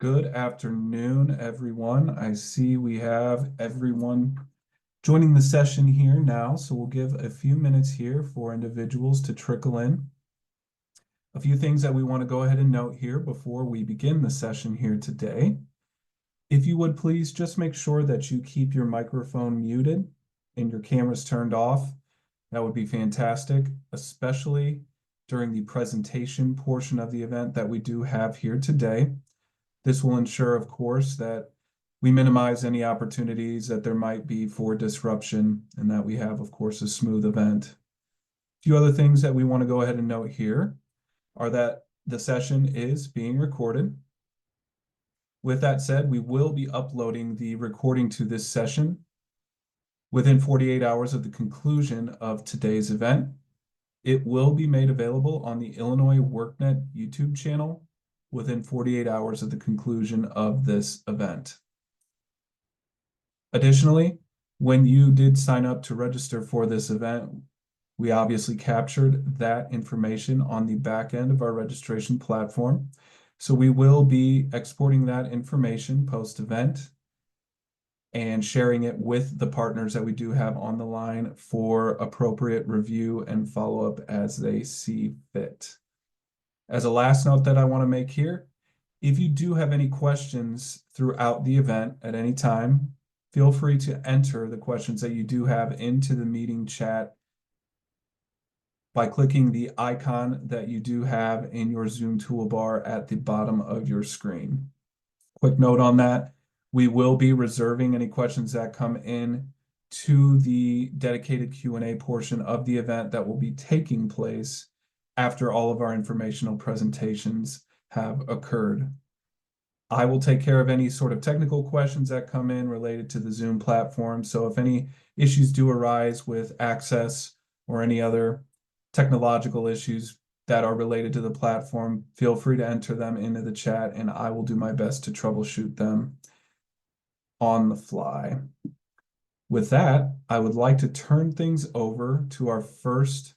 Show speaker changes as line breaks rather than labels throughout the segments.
Good afternoon, everyone. I see we have everyone joining the session here now, so we'll give a few minutes here for individuals to trickle in. A few things that we want to go ahead and note here before we begin the session here today. If you would please just make sure that you keep your microphone muted and your cameras turned off. That would be fantastic, especially during the presentation portion of the event that we do have here today. This will ensure, of course, that we minimize any opportunities that there might be for disruption and that we have, of course, a smooth event. A few other things that we want to go ahead and note here are that the session is being recorded. With that said, we will be uploading the recording to this session within 48 hours of the conclusion of today's event. It will be made available on the Illinois WorkNet YouTube channel within 48 hours of the conclusion of this event. Additionally, when you did sign up to register for this event, we obviously captured that information on the back end of our registration platform. So we will be exporting that information post-event and sharing it with the partners that we do have on the line for appropriate review and follow-up as they see fit. As a last note that I want to make here, if you do have any questions throughout the event at any time, feel free to enter the questions that you do have into the meeting chat by clicking the icon that you do have in your Zoom toolbar at the bottom of your screen. Quick note on that, we will be reserving any questions that come in to the dedicated Q&A portion of the event that will be taking place after all of our informational presentations have occurred. I will take care of any sort of technical questions that come in related to the Zoom platform. So if any issues do arise with access or any other technological issues that are related to the platform, feel free to enter them into the chat and I will do my best to troubleshoot them on the fly. With that, I would like to turn things over to our first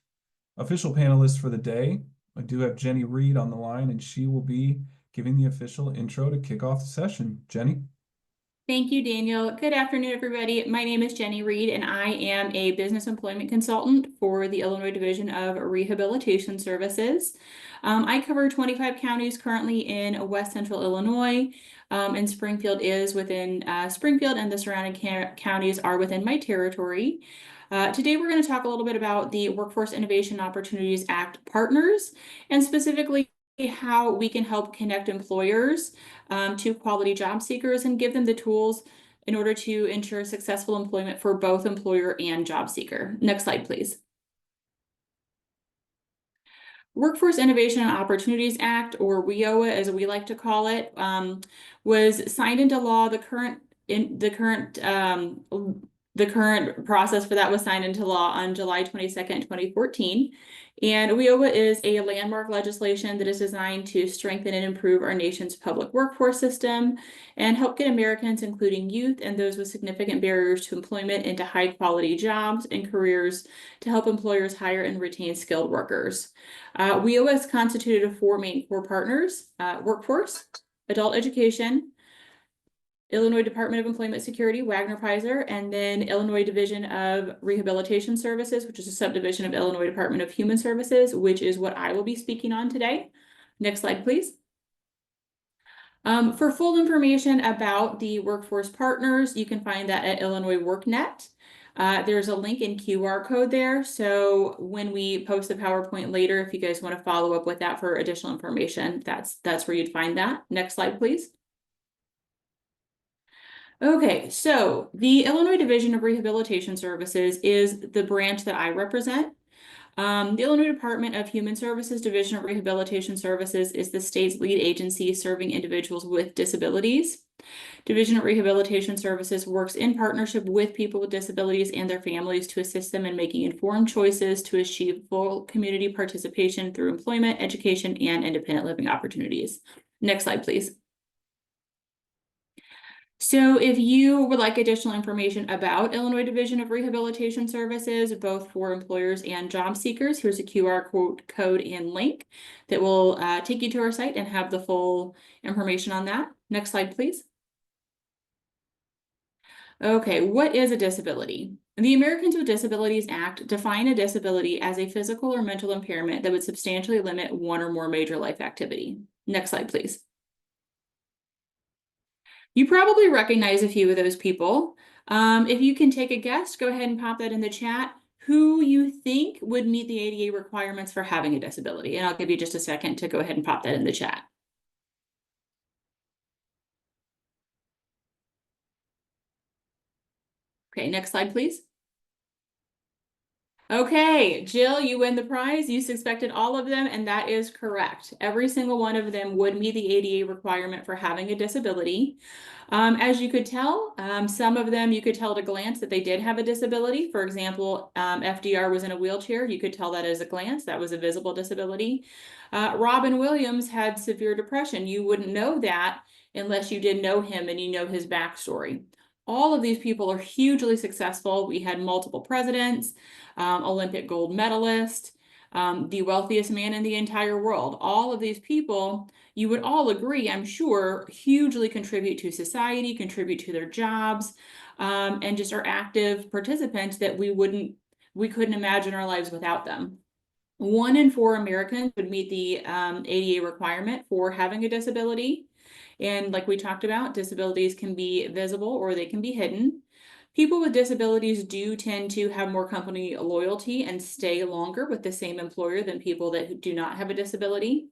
official panelist for the day. I do have Jenny Reed on the line, and she will be giving the official intro to kick off the session. Jenny?
Thank you, Daniel. Good afternoon, everybody. My name is Jenny Reed, and I am a business employment consultant for the Illinois Division of Rehabilitation Services. I cover 25 counties currently in West Central Illinois, and Springfield is within Springfield, and the surrounding counties are within my territory. Today, we're going to talk a little bit about the Workforce Innovation Opportunities Act partners, and specifically how we can help connect employers to quality job seekers and give them the tools in order to ensure successful employment for both employer and job seeker. Next slide, please. Workforce Innovation and Opportunities Act, or WIOA as we like to call it, was signed into law. The current process for that was signed into law on July 22nd, 2014. And WIOA is a landmark legislation that is designed to strengthen and improve our nation's public workforce system and help get Americans, including youth and those with significant barriers to employment, into high quality jobs and careers to help employers hire and retain skilled workers. WIOA is constituted of four main core partners: workforce, adult education, Illinois Department of Employment Security, Wagner-Pfizer, and then Illinois Division of Rehabilitation Services, which is a subdivision of Illinois Department of Human Services, which is what I will be speaking on today. Next slide, please. For full information about the workforce partners, you can find that at Illinois WorkNet. There's a link in QR code there. So when we post the PowerPoint later, if you guys want to follow up with that for additional information, that's where you'd find that. Next slide, please. Okay, so the Illinois Division of Rehabilitation Services is the branch that I represent. The Illinois Department of Human Services Division of Rehabilitation Services is the state's lead agency serving individuals with disabilities. Division of Rehabilitation Services works in partnership with people with disabilities and their families to assist them in making informed choices to achieve full community participation through employment, education, and independent living opportunities. Next slide, please. So if you would like additional information about Illinois Division of Rehabilitation Services, both for employers and job seekers, here's a QR code and link that will take you to our site and have the full information on that. Next slide, please. Okay, what is a disability? The Americans with Disabilities Act define a disability as a physical or mental impairment that would substantially limit one or more major life activity. Next slide, please. You probably recognize a few of those people. If you can take a guess, go ahead and pop that in the chat. Who you think would meet the ADA requirements for having a disability? And I'll give you just a second to go ahead and pop that in the chat. Okay, next slide, please. Okay, Jill, you win the prize. You suspected all of them, and that is correct. Every single one of them would meet the ADA requirement for having a disability. As you could tell, some of them you could tell at a glance that they did have a disability. For example, FDR was in a wheelchair. You could tell that as a glance. That was a visible disability. Robin Williams had severe depression. You wouldn't know that unless you did know him and you know his backstory. All of these people are hugely successful. We had multiple presidents, Olympic gold medalist, the wealthiest man in the entire world. All of these people, you would all agree, I'm sure, hugely contribute to society, contribute to their jobs, and just are active participants that we couldn't imagine our lives without them. 1 in 4 Americans would meet the ADA requirement for having a disability. And like we talked about, disabilities can be visible or they can be hidden. People with disabilities do tend to have more company loyalty and stay longer with the same employer than people that do not have a disability.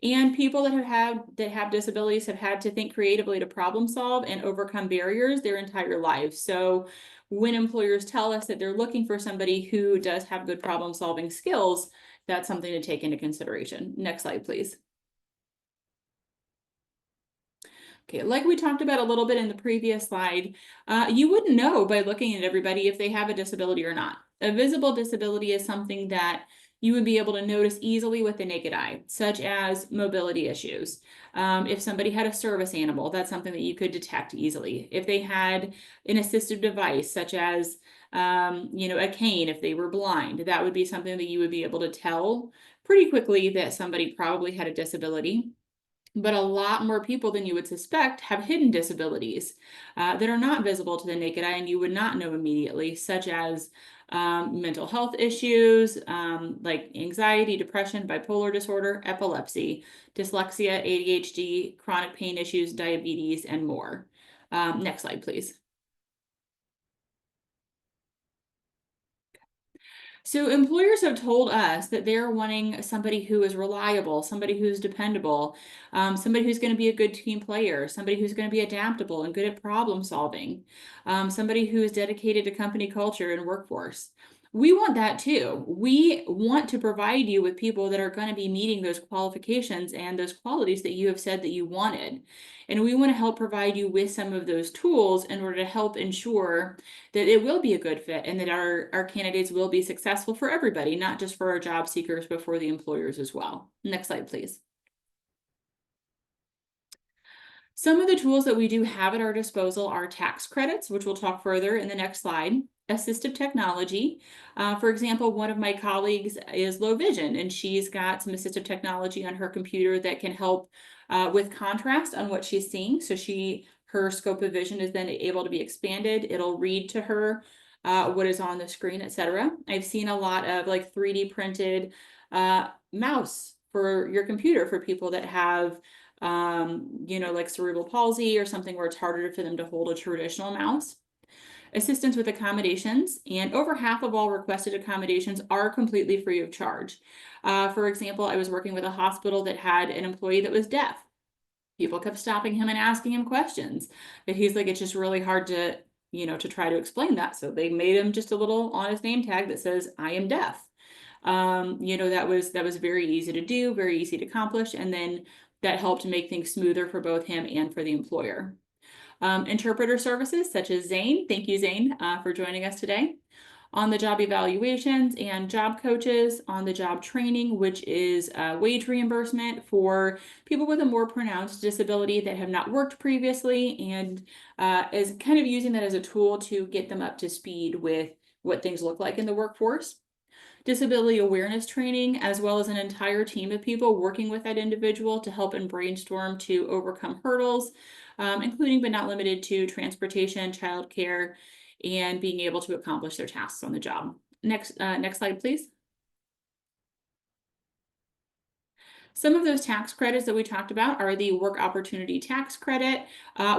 And people that have disabilities have had to think creatively to problem solve and overcome barriers their entire lives. So when employers tell us that they're looking for somebody who does have good problem solving skills, that's something to take into consideration. Next slide, please. Okay, like we talked about a little bit in the previous slide, you wouldn't know by looking at everybody if they have a disability or not. A visible disability is something that you would be able to notice easily with the naked eye, such as mobility issues. If somebody had a service animal, that's something that you could detect easily. If they had an assistive device, such as a cane, if they were blind, that would be something that you would be able to tell pretty quickly that somebody probably had a disability. But a lot more people than you would suspect have hidden disabilities that are not visible to the naked eye and you would not know immediately, such as mental health issues like anxiety, depression, bipolar disorder, epilepsy, dyslexia, ADHD, chronic pain issues, diabetes, and more. Next slide, please. So employers have told us that they're wanting somebody who is reliable, somebody who's dependable, somebody who's going to be a good team player, somebody who's going to be adaptable and good at problem solving, somebody who is dedicated to company culture and workforce. We want that too. We want to provide you with people that are going to be meeting those qualifications and those qualities that you have said that you wanted. And we want to help provide you with some of those tools in order to help ensure that it will be a good fit and that our candidates will be successful for everybody, not just for our job seekers, but for the employers as well. Next slide, please. Some of the tools that we do have at our disposal are tax credits, which we'll talk further in the next slide. Assistive technology. For example, one of my colleagues is low vision, and she's got some assistive technology on her computer that can help with contrast on what she's seeing. So her scope of vision is then able to be expanded. It'll read to her what is on the screen, etc. I've seen a lot of like 3D printed mouse for your computer for people that have like cerebral palsy or something where it's harder for them to hold a traditional mouse. Assistance with accommodations, and over half of all requested accommodations are completely free of charge. For example, I was working with a hospital that had an employee that was deaf. People kept stopping him and asking him questions, but he's like, it's just really hard to try to explain that. So they made him just a little on his name tag that says, I am deaf. That was very easy to do, very easy to accomplish. And then that helped make things smoother for both him and for the employer. Interpreter services such as Zane. Thank you, Zane, for joining us today. on-the-job evaluations and job coaches, on-the-job training, which is wage reimbursement for people with a more pronounced disability that have not worked previously, and is kind of using that as a tool to get them up to speed with what things look like in the workforce. Disability awareness training, as well as an entire team of people working with that individual to help and brainstorm to overcome hurdles, including but not limited to transportation, childcare, and being able to accomplish their tasks on the job. Next slide, please. Some of those tax credits that we talked about are the Work Opportunity Tax Credit,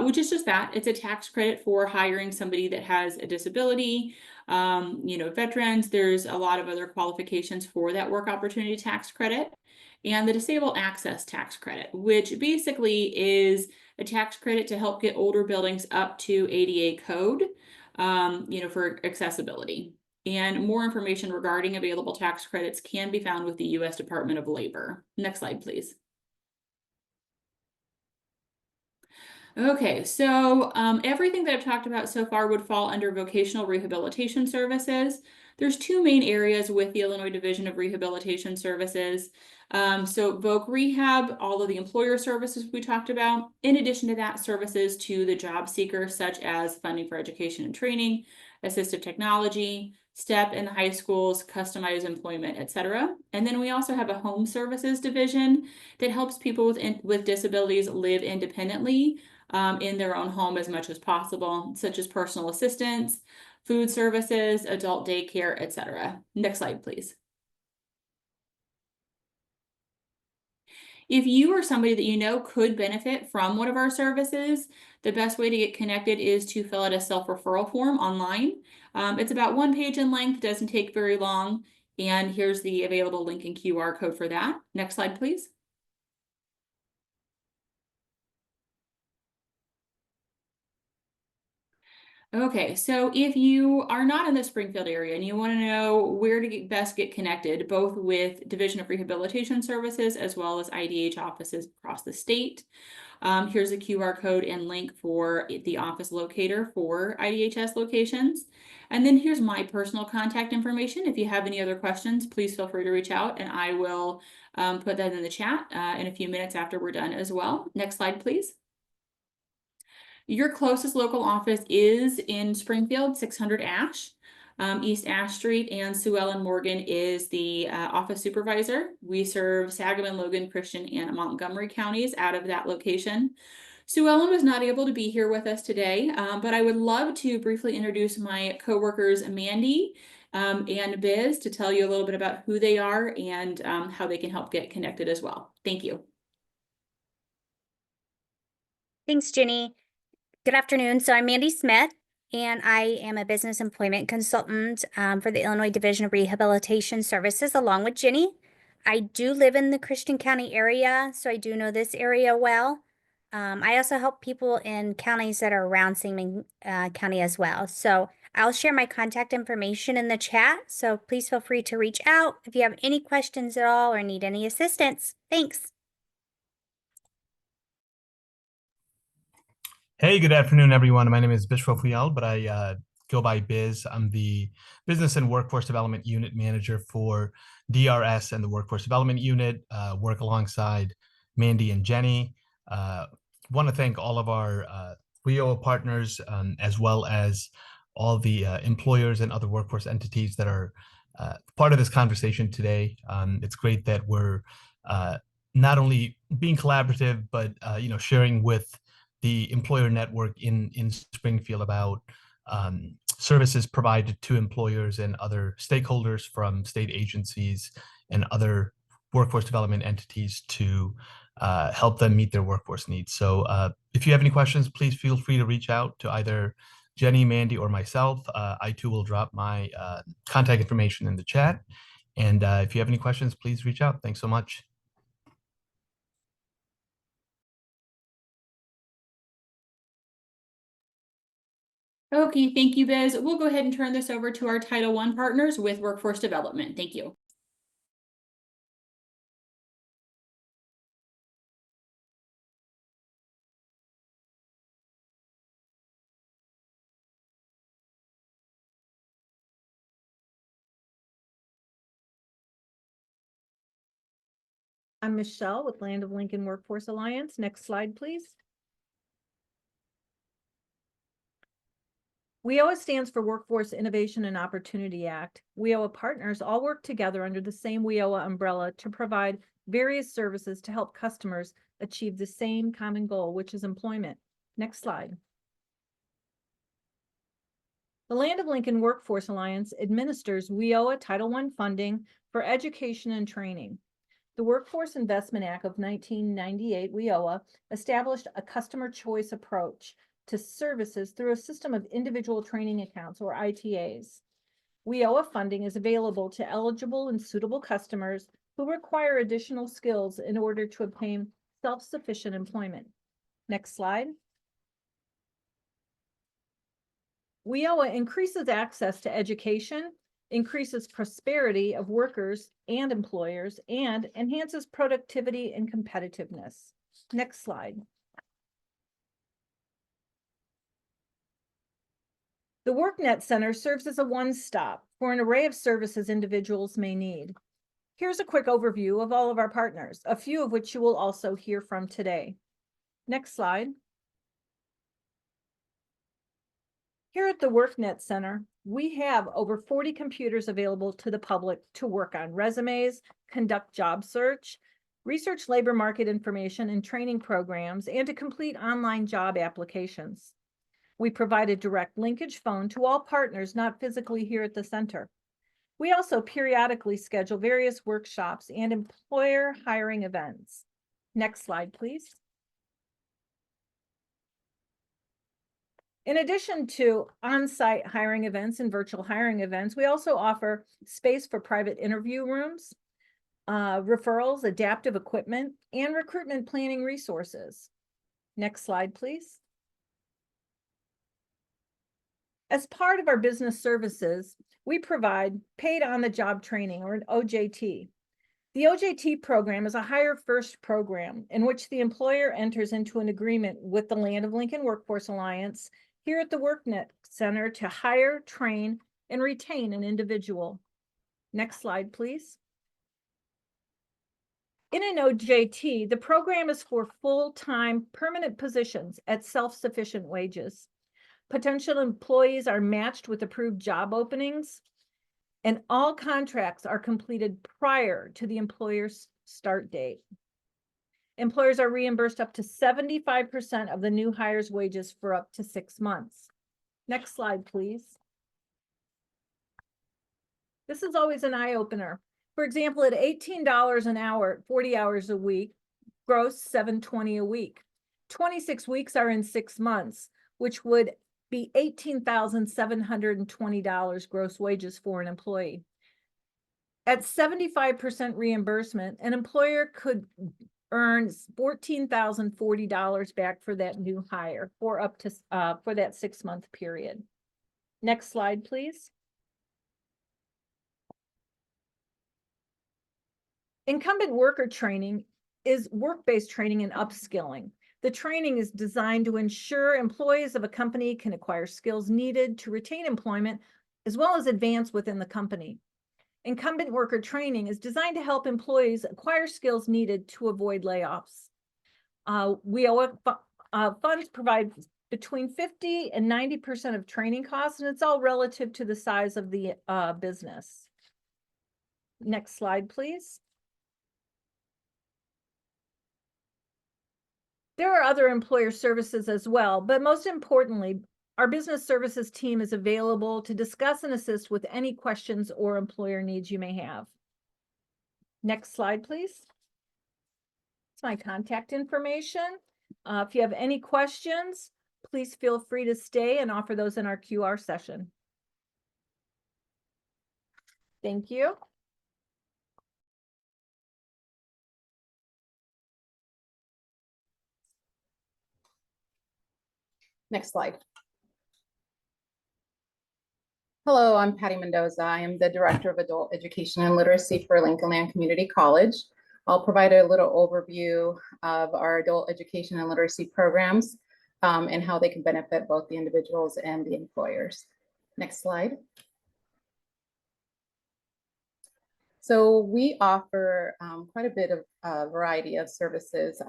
which is just that. It's a tax credit for hiring somebody that has a disability. Veterans, there's a lot of other qualifications for that Work Opportunity Tax Credit. And the Disabled Access Tax Credit, which basically is a tax credit to help get older buildings up to ADA code, for accessibility. And more information regarding available tax credits can be found with the U.S. Department of Labor. Next slide, please. Okay, so everything that I've talked about so far would fall under vocational rehabilitation services. There's two main areas with the Illinois Division of Rehabilitation Services. So voc rehab, all of the employer services we talked about. In addition to that, services to the job seeker, such as funding for education and training, assistive technology, STEP in the high schools, customized employment, etc. And then we also have a home services division that helps people with disabilities live independently in their own home as much as possible, such as personal assistance, food services, adult daycare, etc. Next slide, please. If you or somebody that you know could benefit from one of our services, the best way to get connected is to fill out a self-referral form online. It's about 1 page in length, doesn't take very long, and here's the available link and QR code for that. Next slide, please. Okay, so if you are not in the Springfield area and you want to know where to best get connected, both with Division of Rehabilitation Services as well as IDH offices across the state, here's a QR code and link for the office locator for IDHS locations. And then here's my personal contact information. If you have any other questions, please feel free to reach out and I will put that in the chat in a few minutes after we're done as well. Next slide, please. Your closest local office is in Springfield, 600 Ash, East Ash Street, and Sue Ellen Morgan is the office supervisor. We serve Sangamon, Logan, Christian, and Montgomery counties out of that location. Sue Ellen was not able to be here with us today, but I would love to briefly introduce my coworkers, Mandy and Biz, to tell you a little bit about who they are and how they can help get connected as well. Thank you.
Thanks, Jenny. Good afternoon. So I'm Mandy Smith, and I am a business employment consultant for the Illinois Division of Rehabilitation Services, along with Jenny. I do live in the Christian County area, so I do know this area well. I also help people in counties that are around Sangamon County as well. So I'll share my contact information in the chat, so please feel free to reach out if you have any questions at all or need any assistance. Thanks.
Hey, good afternoon, everyone. My name is Bishwa Fuyal, but I go by Biz. I'm the Business and Workforce Development Unit Manager for DRS and the Workforce Development Unit, work alongside Mandy and Jenny. Want to thank all of our WIOA partners, as well as all the employers and other workforce entities that are part of this conversation today. It's great that we're not only being collaborative, but sharing with the employer network in Springfield about services provided to employers and other stakeholders from state agencies and other workforce development entities to help them meet their workforce needs. So if you have any questions, please feel free to reach out to either Jenny, Mandy, or myself. I too will drop my contact information in the chat. And if you have any questions, please reach out. Thanks so much.
Okay, thank you, Biz. We'll go ahead and turn this over to our Title I partners with Workforce Development. Thank you.
I'm Michelle with Land of Lincoln Workforce Alliance. Next slide, please. WIOA stands for Workforce Innovation and Opportunity Act. WIOA partners all work together under the same WIOA umbrella to provide various services to help customers achieve the same common goal, which is employment. Next slide. The Land of Lincoln Workforce Alliance administers WIOA Title I funding for education and training. The Workforce Investment Act of 1998, WIOA, established a customer choice approach to services through a system of individual training accounts, or ITAs. WIOA funding is available to eligible and suitable customers who require additional skills in order to obtain self-sufficient employment. Next slide. WIOA increases access to education, increases prosperity of workers and employers, and enhances productivity and competitiveness. Next slide. The WorkNet Center serves as a one-stop for an array of services individuals may need. Here's a quick overview of all of our partners, a few of which you will also hear from today. Next slide. Here at the WorkNet Center, we have over 40 computers available to the public to work on resumes, conduct job search, research labor market information and training programs, and to complete online job applications. We provide a direct linkage phone to all partners not physically here at the center. We also periodically schedule various workshops and employer hiring events. Next slide, please. In addition to on-site hiring events and virtual hiring events, we also offer space for private interview rooms, referrals, adaptive equipment, and recruitment planning resources. Next slide, please. As part of our business services, we provide paid on-the-job training, or an OJT. The OJT program is a hire first program in which the employer enters into an agreement with the Land of Lincoln Workforce Alliance here at the WorkNet Center to hire, train, and retain an individual. Next slide, please. In an OJT, the program is for full-time permanent positions at self-sufficient wages. Potential employees are matched with approved job openings, and all contracts are completed prior to the employer's start date. Employers are reimbursed up to 75% of the new hire's wages for up to 6 months. Next slide, please. This is always an eye-opener. For example, at $18 an hour, 40 hours a week, gross $720 a week. 26 weeks are in 6 months, which would be $18,720 gross wages for an employee. At 75% reimbursement, an employer could earn $14,040 back for that new hire for up to for that 6-month period. Next slide, please. Incumbent worker training is work-based training and upskilling. The training is designed to ensure employees of a company can acquire skills needed to retain employment, as well as advance within the company. Incumbent worker training is designed to help employees acquire skills needed to avoid layoffs. WIOA funds provide between 50 and 90% of training costs, and it's all relative to the size of the business. Next slide, please. There are other employer services as well, but most importantly, our business services team is available to discuss and assist with any questions or employer needs you may have. Next slide, please. It's my contact information. If you have any questions, please feel free to stay and offer those in our QR session. Thank you.
Next slide. Hello, I'm Patty Mendoza. I am the Director of Adult Education and Literacy for Lincoln Land Community College. I'll provide a little overview of our adult education and literacy programs and how they can benefit both the individuals and the employers. Next slide. So we offer quite a bit of variety of services,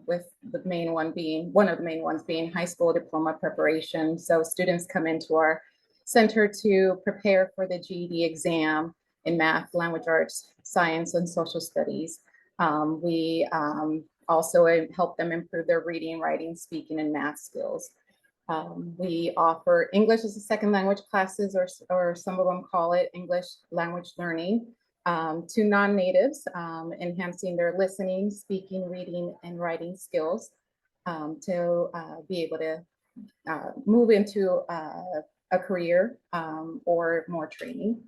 with the main one being, one of the main ones being high school diploma preparation. So students come into our center to prepare for the GED exam in math, language arts, science, and social studies. We also help them improve their reading, writing, speaking, and math skills. We offer English as a second language classes, or some of them call it English language learning, to non-natives, enhancing their listening, speaking, reading, and writing skills, to be able to move into a career or more training.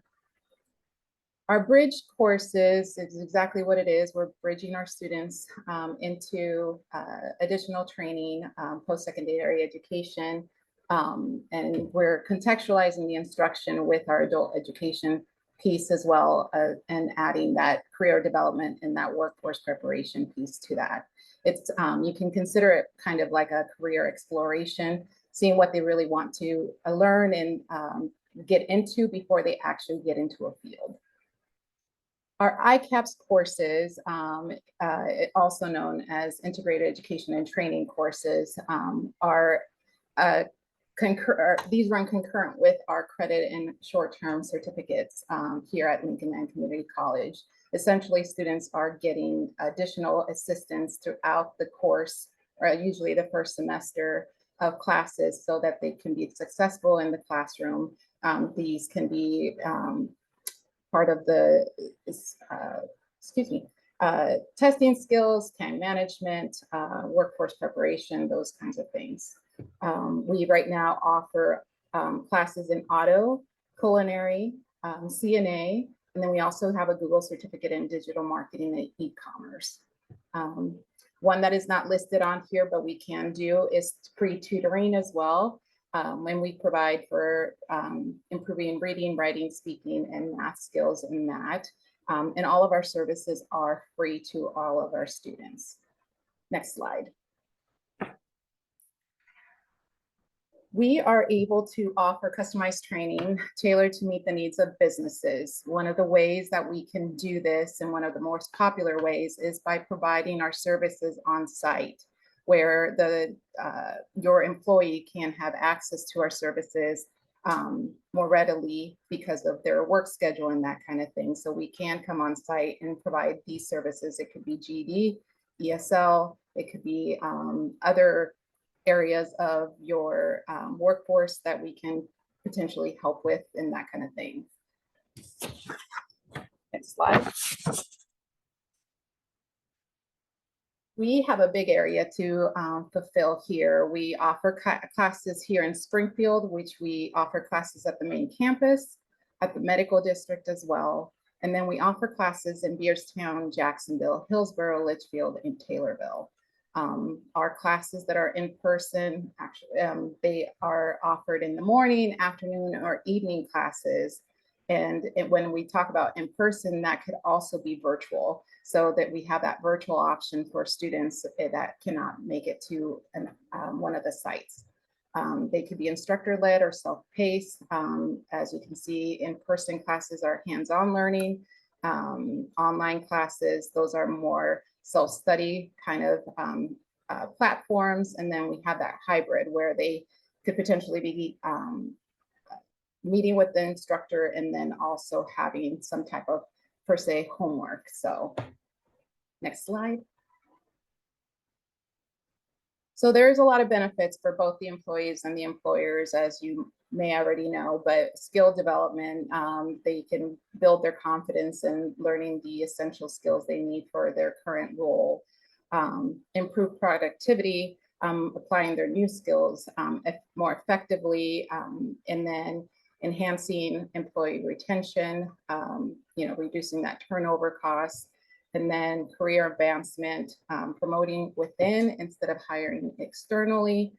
Our bridge courses is exactly what it is. We're bridging our students into additional training, post-secondary education, and we're contextualizing the instruction with our adult education piece as well, and adding that career development and that workforce preparation piece to that. It's you can consider it kind of like a career exploration, seeing what they really want to learn and get into before they actually get into a field. Our ICAPS courses, also known as Integrated Education and Training courses, are these run concurrent with our credit and short-term certificates here at Lincoln Land Community College. Essentially, students are getting additional assistance throughout the course, or usually the first semester of classes, so that they can be successful in the classroom. These can be part of the, testing skills, time management, workforce preparation, those kinds of things. We right now offer classes in auto, culinary, CNA, and then we also have a Google certificate in digital marketing and e-commerce. One that is not listed on here, but we can do, is free tutoring as well. And we provide for improving reading, writing, speaking, and math skills in that. And all of our services are free to all of our students. Next slide. We are able to offer customized training tailored to meet the needs of businesses. One of the ways that we can do this, and one of the most popular ways, is by providing our services on site, where your employee can have access to our services more readily because of their work schedule and that kind of thing. So we can come on site and provide these services. It could be GED, ESL, it could be other areas of your workforce that we can potentially help with and that kind of thing. Next slide. We have a big area to fulfill here. We offer classes here in Springfield, which we offer classes at the main campus, at the medical district as well. And then we offer classes in Beardstown, Jacksonville, Hillsborough, Litchfield, and Taylorville. Our classes that are in person, actually, they are offered in the morning, afternoon, or evening classes. And when we talk about in person, that could also be virtual, so that we have that virtual option for students that cannot make it to one of the sites. They could be instructor-led or self-paced. As you can see, in-person classes are hands-on learning. Online classes, those are more self-study kind of platforms. And then we have that hybrid where they could potentially be meeting with the instructor and then also having some type of, per se, homework. So next slide. So there's a lot of benefits for both the employees and the employers, as you may already know, but skill development, they can build their confidence in learning the essential skills they need for their current role, improve productivity, applying their new skills more effectively, and then enhancing employee retention, reducing that turnover costs, and then career advancement, promoting within instead of hiring externally.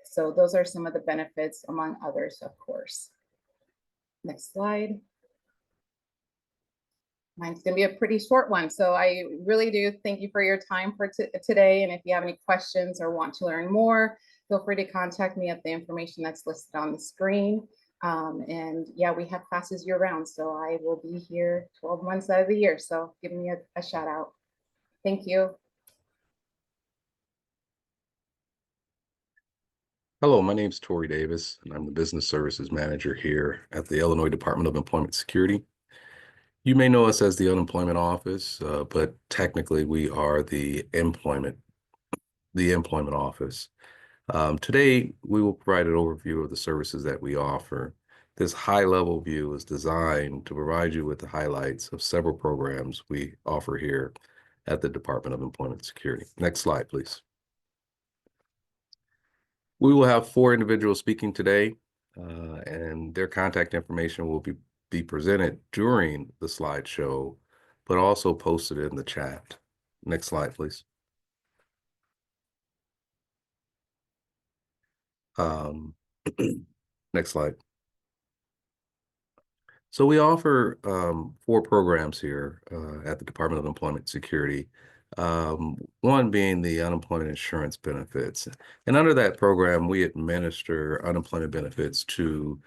So those are some of the benefits, among others, of course. Next slide. Mine's going to be a pretty short one, so I really do thank you for your time for today. And if you have any questions or want to learn more, feel free to contact me at the information that's listed on the screen. And yeah, we have classes year round, so I will be here 12 months out of the year. So give me a shout out. Thank you.
Hello, my name is Tori Davis, and I'm the Business Services Manager here at the Illinois Department of Employment Security. You may know us as the Unemployment Office, but technically we are the Employment Office. Today, we will provide an overview of the services that we offer. This high-level view is designed to provide you with the highlights of several programs we offer here at the Department of Employment Security. Next slide, please. We will have 4 individuals speaking today, and their contact information will be presented during the slideshow, but also posted in the chat. Next slide, please. Next slide. So we offer 4 programs here at the Department of Employment Security. One being the unemployment insurance benefits. And under that program, we administer unemployment benefits to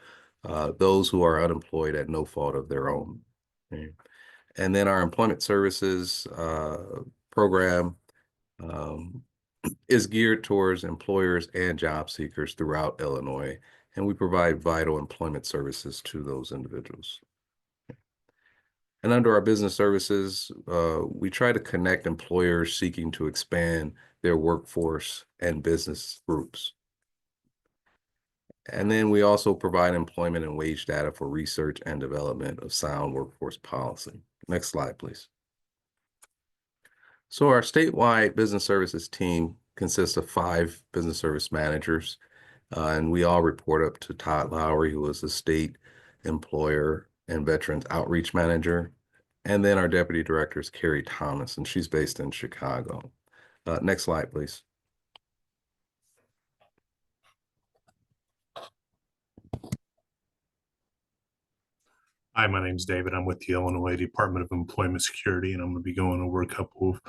those who are unemployed at no fault of their own. Okay. And then our employment services program is geared towards employers and job seekers throughout Illinois, and we provide vital employment services to those individuals. And under our business services, we try to connect employers seeking to expand their workforce and business groups. And then we also provide employment and wage data for research and development of sound workforce policy. Next slide, please. So our statewide business services team consists of 5 business service managers, and we all report up to Todd Lowry, who is the state employer and veterans outreach manager. And then our deputy director is Carrie Thomas, and she's based in Chicago. Next slide, please.
Hi, my name's David. I'm with the Illinois Department of Employment Security, and I'm going to be going over a couple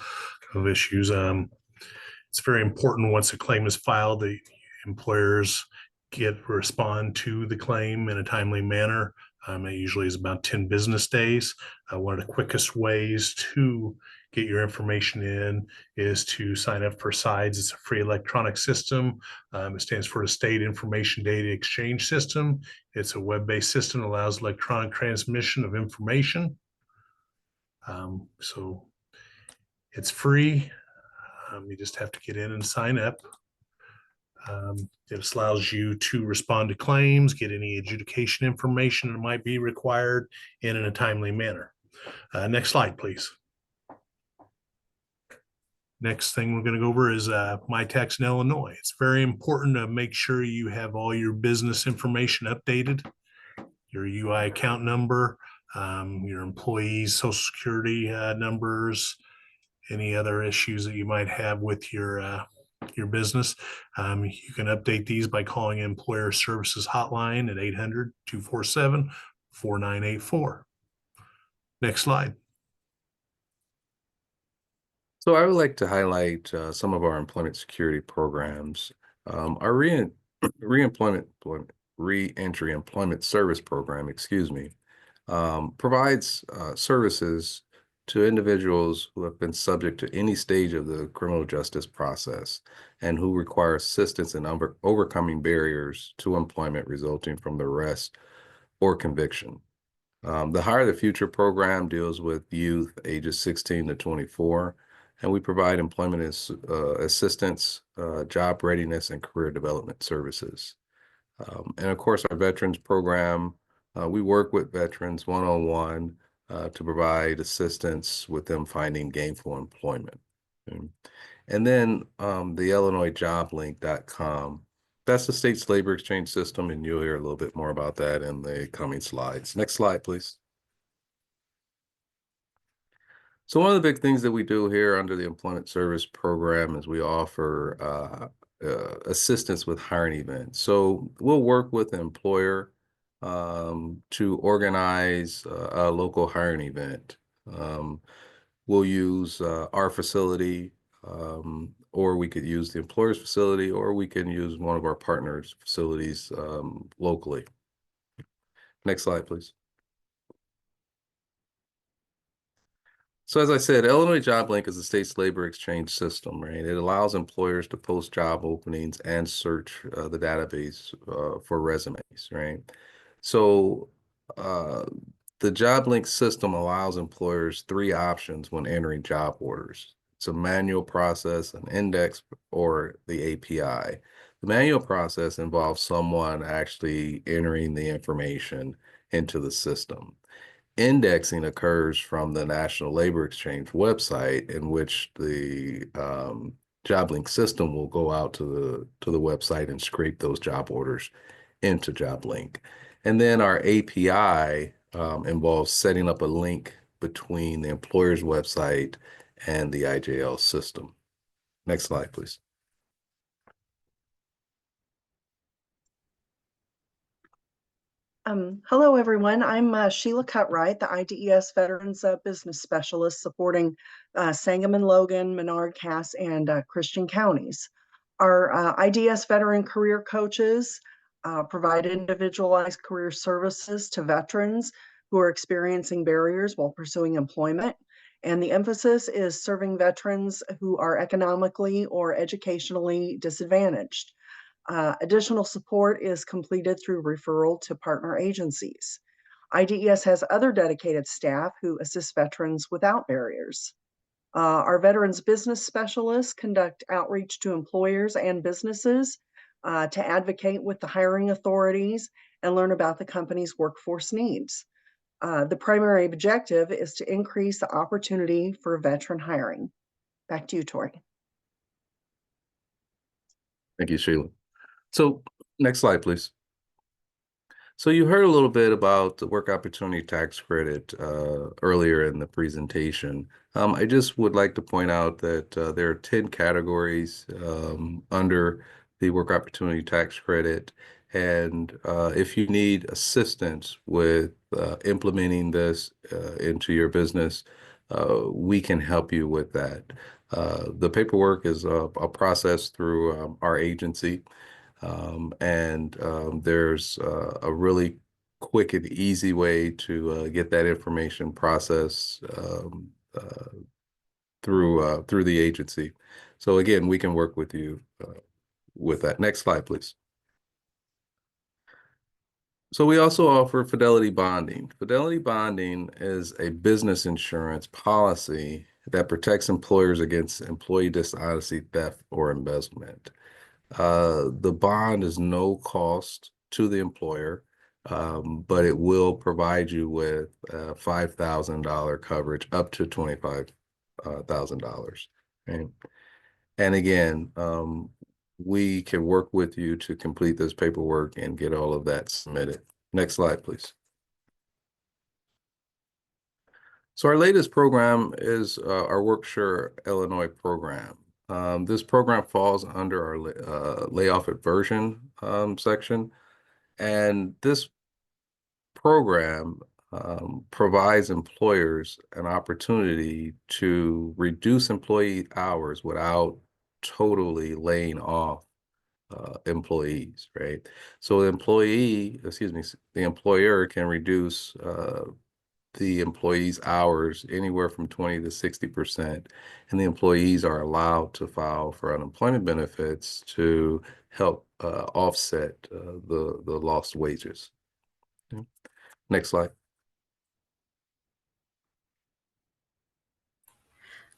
of issues. It's very important once a claim is filed, the employers respond to the claim in a timely manner. It usually is about 10 business days. One of the quickest ways to get your information in is to sign up for SIDES. It's a free electronic system. It stands for the State Information Data Exchange System. It's a web-based system that allows electronic transmission of information. So it's free. You just have to get in and sign up. It allows you to respond to claims, get any adjudication information that might be required in a timely manner. Next slide, please. Next thing we're going to go over is My Tax in Illinois. It's very important to make sure you have all your business information updated, your UI account number, your employees' social security numbers, any other issues that you might have with your business. You can update these by calling Employer Services Hotline at 800-247-4984. Next slide.
So I would like to highlight some of our employment security programs. Our reentry employment service program, provides services to individuals who have been subject to any stage of the criminal justice process and who require assistance in overcoming barriers to employment resulting from the arrest or conviction. The Hire the Future program deals with youth ages 16 to 24, and we provide employment assistance, job readiness, and career development services. And of course, our veterans program, we work with veterans one-on-one to provide assistance with them finding gainful employment. Okay. And then the IllinoisJobLink.com, that's the state's labor exchange system, and you'll hear a little bit more about that in the coming slides. Next slide, please. So one of the big things that we do here under the Employment Service Program is we offer assistance with hiring events. So we'll work with an employer to organize a local hiring event. We'll use our facility, or we could use the employer's facility, or we can use one of our partners' facilities locally. Next slide, please. So as I said, Illinois JobLink is the state's labor exchange system, right? It allows employers to post job openings and search the database for resumes, right? So the JobLink system allows employers 3 options when entering job orders. It's a manual process, an index, or the API. The manual process involves someone actually entering the information into the system. Indexing occurs from the National Labor Exchange website, in which the JobLink system will go out to the website and scrape those job orders into JobLink. And then our API involves setting up a link between the employer's website and the IJL system. Next slide, please.
Hello, everyone. I'm Sheila Cutright, the IDES Veterans Business Specialist supporting Sangamon, Logan, Menard, Cass, and Christian counties. Our IDES veteran career coaches provide individualized career services to veterans who are experiencing barriers while pursuing employment. And the emphasis is serving veterans who are economically or educationally disadvantaged. Additional support is completed through referral to partner agencies. IDES has other dedicated staff who assist veterans without barriers. Our veterans business specialists conduct outreach to employers and businesses to advocate with the hiring authorities and learn about the company's workforce needs. The primary objective is to increase the opportunity for veteran hiring. Back to you, Tori.
Thank you, Sheila. So next slide, please. So you heard a little bit about the Work Opportunity Tax Credit earlier in the presentation. I just would like to point out that there are 10 categories under the Work Opportunity Tax Credit. And if you need assistance with implementing this into your business, we can help you with that. The paperwork is a process through our agency. There's a really quick and easy way to get that information processed through the agency. So again, we can work with you with that. Next slide, please. So we also offer fidelity bonding. Fidelity bonding is a business insurance policy that protects employers against employee dishonesty, theft, or embezzlement. The bond is no cost to the employer, but it will provide you with $5,000 coverage up to $25,000. Okay? And again, we can work with you to complete this paperwork and get all of that submitted. Next slide, please. So our latest program is our WorkSure Illinois program. This program falls under our layoff aversion section. And this program provides employers an opportunity to reduce employee hours without totally laying off employees, right? So the employer can reduce the employees' hours anywhere from 20 to 60%, and the employees are allowed to file for unemployment benefits to help offset the lost wages. Okay. Next slide.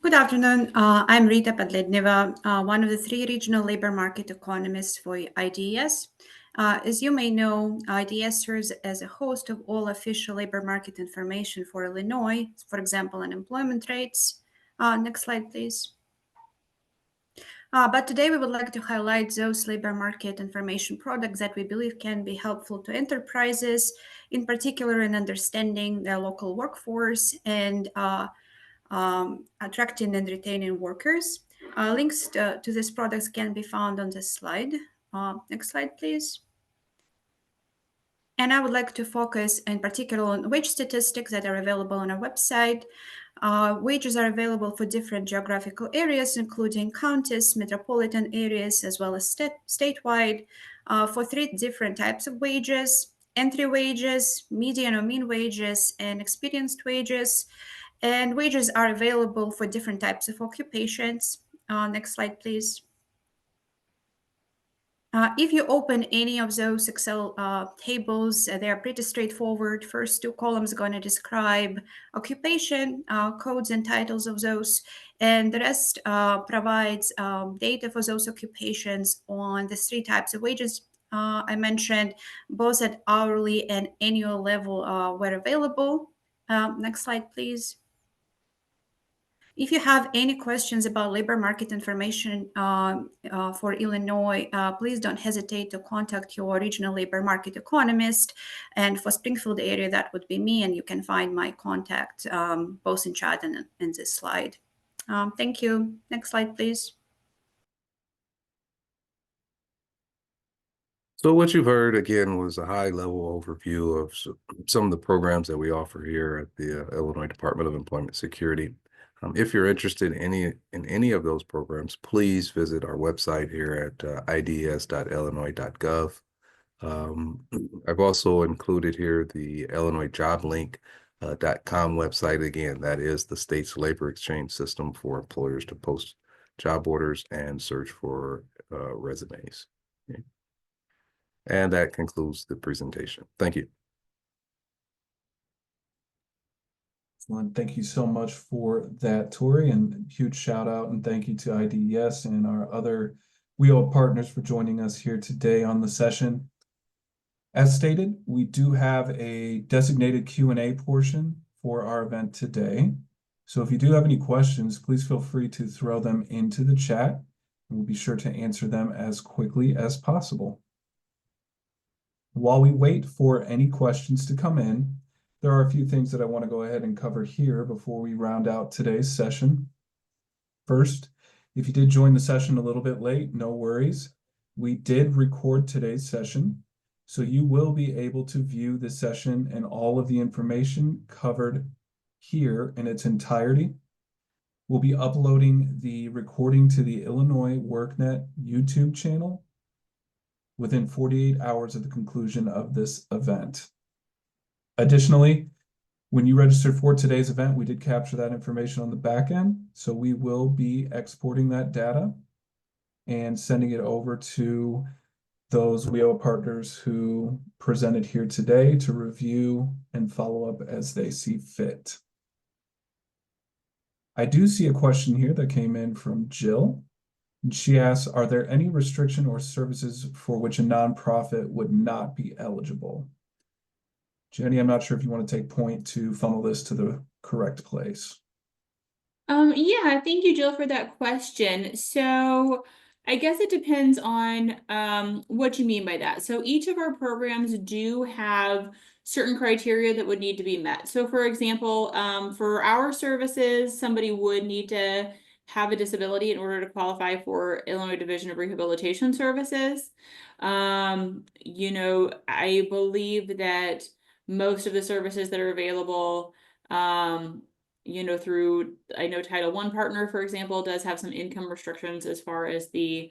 Good afternoon. I'm Rita Podledneva, one of the 3 regional labor market economists for IDES. As you may know, IDES serves as a host of all official labor market information for Illinois, for example, unemployment rates. Next slide, please. But today we would like to highlight those labor market information products that we believe can be helpful to enterprises, in particular in understanding their local workforce and attracting and retaining workers. Links to these products can be found on this slide. Next slide, please. And I would like to focus in particular on wage statistics that are available on our website. Wages are available for different geographical areas, including counties, metropolitan areas, as well as statewide, for 3 different types of wages. entry wages, median or mean wages, and experienced wages. And wages are available for different types of occupations. Next slide, please. If you open any of those Excel tables, they are pretty straightforward. First two columns are going to describe occupation, codes and titles of those, and the rest provides data for those occupations on the three types of wages I mentioned, both at hourly and annual level were available. Next slide, please. If you have any questions about labor market information for Illinois, please don't hesitate to contact your regional labor market economist. And for Springfield area, that would be me, and you can find my contact both in chat and in this slide. Thank you. Next slide, please.
So what you've heard again was a high-level overview of some of the programs that we offer here at the Illinois Department of Employment Security. If you're interested in any of those programs, please visit our website here at ids.illinois.gov. I've also included here the IllinoisJobLink.com website. Again, that is the state's labor exchange system for employers to post job orders and search for resumes. Okay. And that concludes the presentation. Thank you.
Excellent. Thank you so much for that, Tori, and huge shout out and thank you to IDES and our other WIOA partners for joining us here today on the session. As stated, we do have a designated Q&A portion for our event today. So if you do have any questions, please feel free to throw them into the chat, and we'll be sure to answer them as quickly as possible. While we wait for any questions to come in, there are a few things that I want to go ahead and cover here before we round out today's session. First, if you did join the session a little bit late, no worries. We did record today's session, so you will be able to view the session and all of the information covered here in its entirety. We'll be uploading the recording to the Illinois WorkNet YouTube channel within 48 hours of the conclusion of this event. Additionally, when you registered for today's event, we did capture that information on the back end, so we will be exporting that data and sending it over to those WIOA partners who presented here today to review and follow up as they see fit. I do see a question here that came in from Jill. She asks, are there any restriction or services for which a nonprofit would not be eligible? Jenny, I'm not sure if you want to take point to funnel this to the correct place.
Yeah, thank you, Jill, for that question. So I guess it depends on what you mean by that. So each of our programs do have certain criteria that would need to be met. So for example, for our services, somebody would need to have a disability in order to qualify for Illinois Division of Rehabilitation Services. You know, I believe that most of the services that are available, you know, through, I know Title I partner, for example, does have some income restrictions as far as the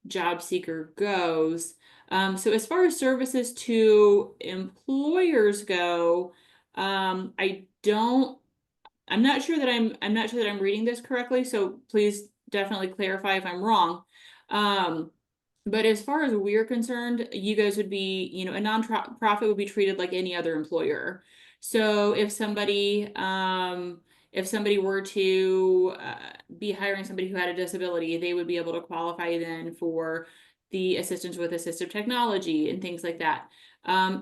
job seeker goes. So as far as services to employers go, I'm not sure that I'm reading this correctly, so please definitely clarify if I'm wrong. But as far as we're concerned, you guys would be, you know, a nonprofit would be treated like any other employer. So if somebody were to be hiring somebody who had a disability, they would be able to qualify then for the assistance with assistive technology and things like that.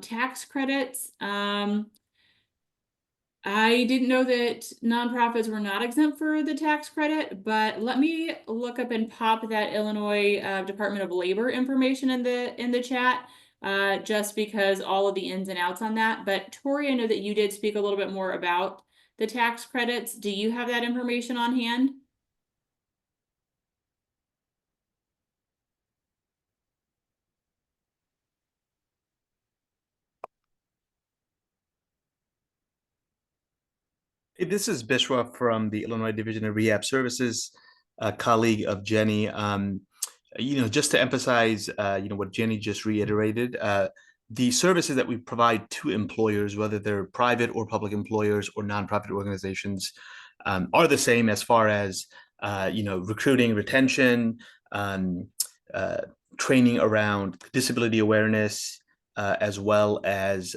Tax credits, I didn't know that nonprofits were not exempt for the tax credit, but let me look up and pop that Illinois Department of Labor information in the chat, just because all of the ins and outs on that. But Tori, I know that you did speak a little bit more about the tax credits. Do you have that information on hand?
Hey, this is Bishwa from the Illinois Division of Rehab Services, a colleague of Jenny. You know, just to emphasize, you know, what Jenny just reiterated, the services that we provide to employers, whether they're private or public employers or nonprofit organizations, are the same as far as recruiting, retention, training around disability awareness, as well as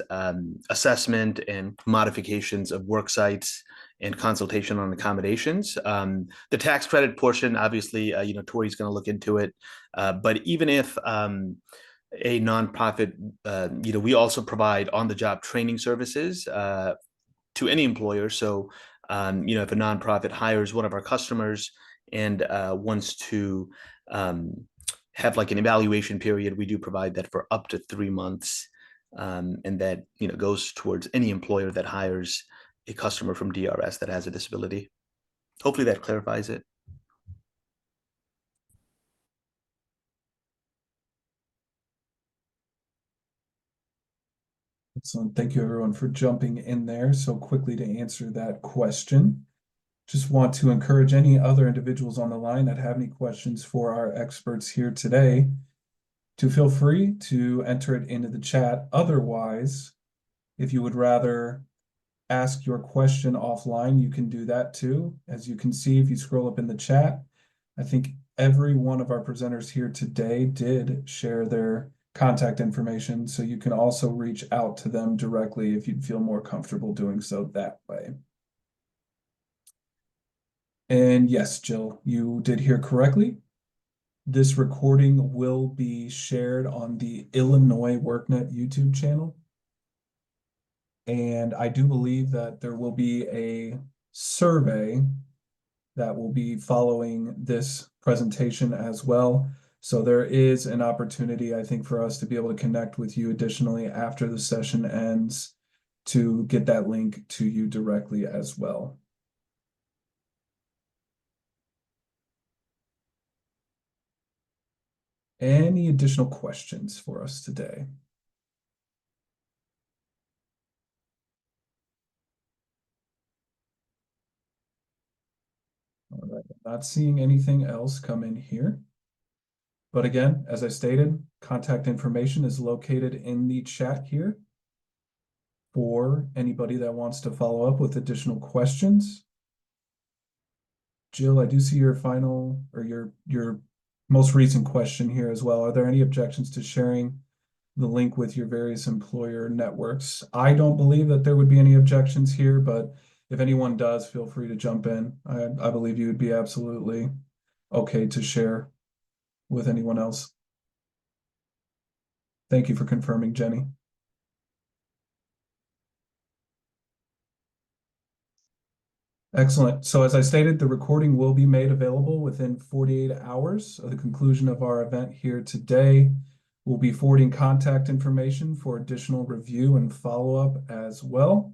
assessment and modifications of work sites and consultation on accommodations. The tax credit portion, obviously, Tori's going to look into it. But even if a nonprofit, we also provide on-the-job training services to any employer. So, if a nonprofit hires one of our customers and wants to have like an evaluation period, we do provide that for up to 3 months. And that, goes towards any employer that hires a customer from DRS that has a disability. Hopefully that clarifies it.
Excellent. Thank you everyone for jumping in there so quickly to answer that question. Just want to encourage any other individuals on the line that have any questions for our experts here today to feel free to enter it into the chat. Otherwise, if you would rather ask your question offline, you can do that too. As you can see, if you scroll up in the chat, I think every one of our presenters here today did share their contact information, so you can also reach out to them directly if you'd feel more comfortable doing so that way. And yes, Jill, you did hear correctly. This recording will be shared on the Illinois WorkNet YouTube channel. And I do believe that there will be a survey that will be following this presentation as well. So there is an opportunity, I think, for us to be able to connect with you additionally after the session ends to get that link to you directly as well. Any additional questions for us today? All right, not seeing anything else come in here. But again, as I stated, contact information is located in the chat here for anybody that wants to follow up with additional questions. Jill, I do see your final or your most recent question here as well. Are there any objections to sharing the link with your various employer networks? I don't believe that there would be any objections here, but if anyone does, feel free to jump in. I believe you would be absolutely okay to share with anyone else. Thank you for confirming, Jenny. Excellent. So as I stated, the recording will be made available within 48 hours of the conclusion of our event here today. We'll be forwarding contact information for additional review and follow-up as well.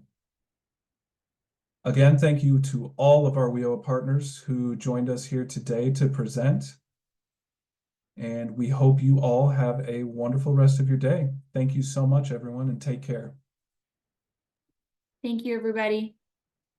Again, thank you to all of our WIOA partners who joined us here today to present. And we hope you all have a wonderful rest of your day. Thank you so much, everyone, and take care.
Thank you, everybody.